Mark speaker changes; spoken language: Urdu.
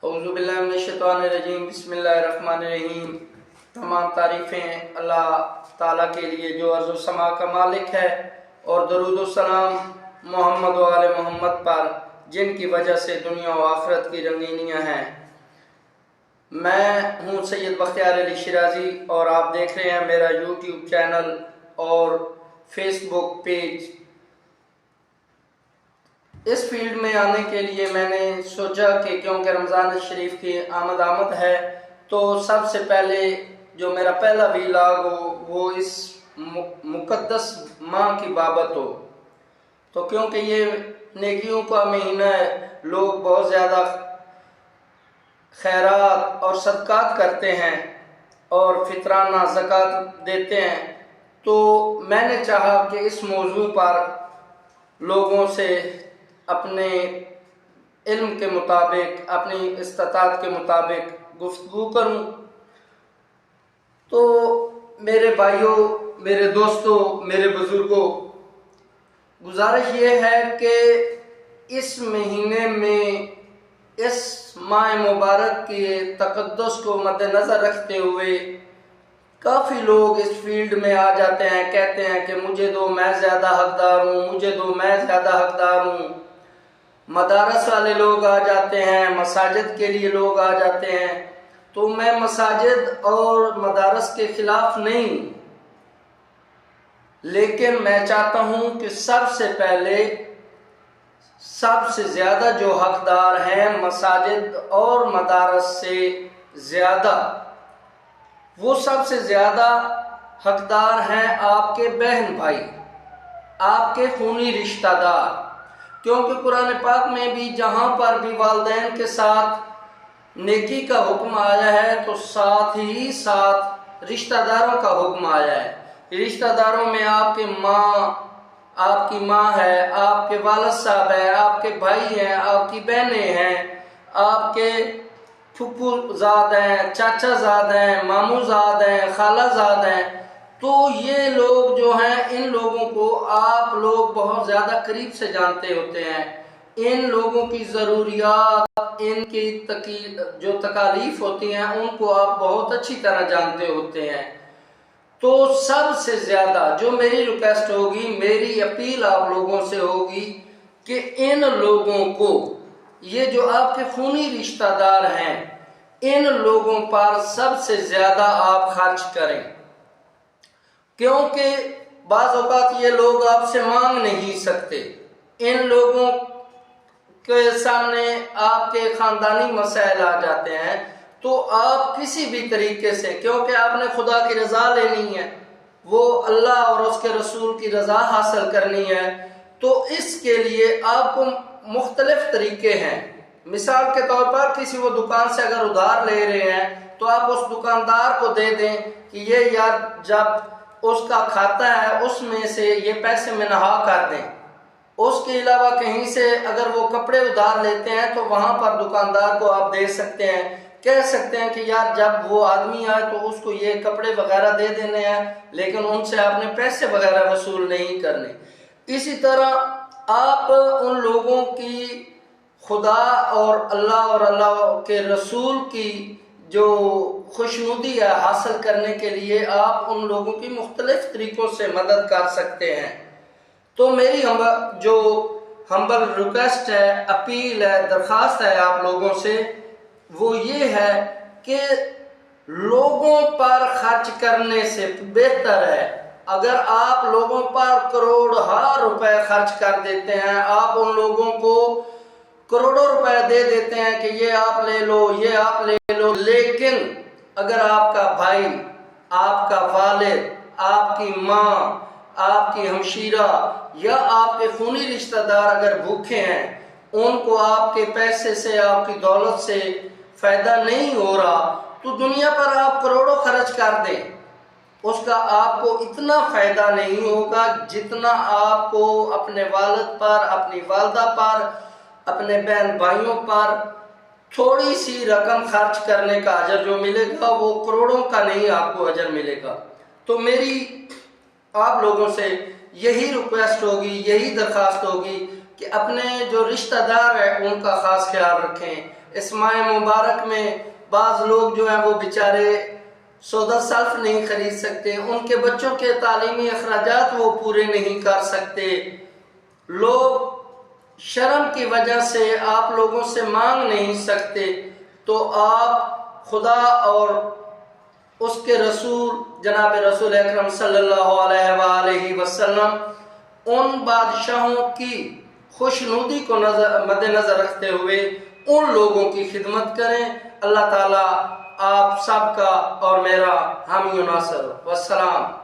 Speaker 1: اعوذ باللہ من الشیطان الرجیم، بسم اللہ الرحمن الرحیم۔ تمام تعریفیں اللہ تعالیٰ کے لیے جو ارض و سما کا مالک ہے، اور درود و سلام محمد و آل محمد پر جن کی وجہ سے دنیا و آخرت کی رنگینیاں ہیں۔ میں ہوں سید بختیار علی شیرازی اور آپ دیکھ رہے ہیں میرا یوٹیوب چینل اور فیس بک پیج۔ اس فیلڈ میں آنے کے لیے میں نے سوچا کہ کیونکہ رمضان شریف کی آمد ہے تو سب سے پہلے جو میرا پہلا ویلاگ ہو وہ اس مقدس ماہ کی بابت ہو، تو کیونکہ یہ نیکیوں کا مہینہ ہے، لوگ بہت زیادہ خیرات اور صدقات کرتے ہیں اور فطرانہ زکوٰۃ دیتے ہیں، تو میں نے چاہا کہ اس موضوع پر لوگوں سے اپنے علم کے مطابق، اپنی استطاعت کے مطابق گفتگو کروں۔ تو میرے بھائیوں، میرے دوستوں، میرے بزرگوں، گزارش یہ ہے کہ اس مہینے میں اس ماہ مبارک کے تقدس کو مد نظر رکھتے ہوئے کافی لوگ اس فیلڈ میں آ جاتے ہیں، کہتے ہیں کہ مجھے دو، میں زیادہ حقدار ہوں، مجھے دو، میں زیادہ حقدار ہوں۔ مدارس والے لوگ آ جاتے ہیں، مساجد کے لیے لوگ آ جاتے ہیں۔ تو میں مساجد اور مدارس کے خلاف نہیں، لیکن میں چاہتا ہوں کہ سب سے پہلے سب سے زیادہ جو حقدار ہیں مساجد اور مدارس سے زیادہ، وہ سب سے زیادہ حقدار ہیں آپ کے بہن بھائی، آپ کے خونی رشتہ دار، کیونکہ قرآن پاک میں بھی جہاں پر بھی والدین کے ساتھ نیکی کا حکم آیا ہے تو ساتھ ہی ساتھ رشتہ داروں کا حکم آیا ہے۔ رشتہ داروں میں آپ کی ماں ہے، آپ کے والد صاحب ہیں، آپ کے بھائی ہیں، آپ کی بہنیں ہیں، آپ کے پھپھو زاد ہیں، چاچا زاد ہیں، ماموں زاد ہیں، خالہ زاد ہیں۔ تو یہ لوگ جو ہیں، ان لوگوں کو آپ لوگ بہت زیادہ قریب سے جانتے ہوتے ہیں۔ ان لوگوں کی ضروریات، ان کی جو تکالیف ہوتی ہیں، ان کو آپ بہت اچھی طرح جانتے ہوتے ہیں۔ تو سب سے زیادہ جو میری ریکویسٹ ہوگی، میری اپیل آپ لوگوں سے ہوگی کہ ان لوگوں کو، یہ جو آپ کے خونی رشتہ دار ہیں، ان لوگوں پر سب سے زیادہ آپ خرچ کریں، کیونکہ بعض اوقات یہ لوگ آپ سے مانگ نہیں سکتے۔ ان لوگوں کے سامنے آپ کے خاندانی مسائل آ جاتے ہیں، تو آپ کسی بھی طریقے سے، کیونکہ آپ نے خدا کی رضا لینی ہے، وہ اللہ اور اس کے رسول کی رضا حاصل کرنی ہے، تو اس کے لیے آپ کو مختلف طریقے ہیں۔ مثال کے طور پر کسی وہ دکان سے اگر ادھار لے رہے ہیں تو آپ اس دکاندار کو دے دیں کہ یہ یار جب اس کا کھاتا ہے اس میں سے یہ پیسے منہا کر دیں۔ اس کے علاوہ کہیں سے اگر وہ کپڑے ادھار لیتے ہیں تو وہاں پر دکاندار کو آپ دے سکتے ہیں، کہہ سکتے ہیں کہ یار جب وہ آدمی آئے تو اس کو یہ کپڑے وغیرہ دے دینے ہیں، لیکن ان سے آپ نے پیسے وغیرہ وصول نہیں کرنے۔ اسی طرح آپ ان لوگوں کی خدا اور اللہ کے رسول کی جو خوشنودی ہے حاصل کرنے کے لیے آپ ان لوگوں کی مختلف طریقوں سے مدد کر سکتے ہیں۔ تو میری جو ہمبل ریکویسٹ ہے، اپیل ہے، درخواست ہے آپ لوگوں سے، وہ یہ ہے کہ لوگوں پر خرچ کرنے سے بہتر ہے اگر آپ لوگوں پر کروڑہا روپے خرچ کر دیتے ہیں، آپ ان لوگوں کو کروڑوں روپے دے دیتے ہیں کہ یہ آپ لے لو، یہ آپ لے لو، لیکن اگر آپ کا بھائی، آپ کا والد، آپ کی ماں، آپ کی ہمشیرہ یا آپ کے خونی رشتہ دار اگر بھوکے ہیں، ان کو آپ کے پیسے سے، آپ کی دولت سے فائدہ نہیں ہو رہا، تو دنیا پر آپ کروڑوں خرچ کر دیں، اس کا آپ کو اتنا فائدہ نہیں ہوگا جتنا آپ کو اپنے والد پر، اپنی والدہ پر، اپنے بہن بھائیوں پر تھوڑی سی رقم خرچ کرنے کا اجر جو ملے گا وہ کروڑوں کا نہیں آپ کو اجر ملے گا۔ تو میری آپ لوگوں سے یہی ریکویسٹ ہوگی، یہی درخواست ہوگی کہ اپنے جو رشتہ دار ہیں ان کا خاص خیال رکھیں، اس ماہ مبارک میں بعض لوگ جو ہیں وہ بیچارے سودا سلف نہیں خرید سکتے، ان کے بچوں کے تعلیمی اخراجات وہ پورے نہیں کر سکتے، لوگ شرم کی وجہ سے آپ لوگوں سے مانگ نہیں سکتے، تو آپ خدا اور اس کے رسول جناب رسول اکرم صلی اللہ علیہ وآلہ وسلم ان بادشاہوں کی خوشنودی کو مد نظر رکھتے ہوئے ان لوگوں کی خدمت کریں۔ اللہ تعالیٰ آپ سب کا اور میرا حامی و ناصر۔ والسلام۔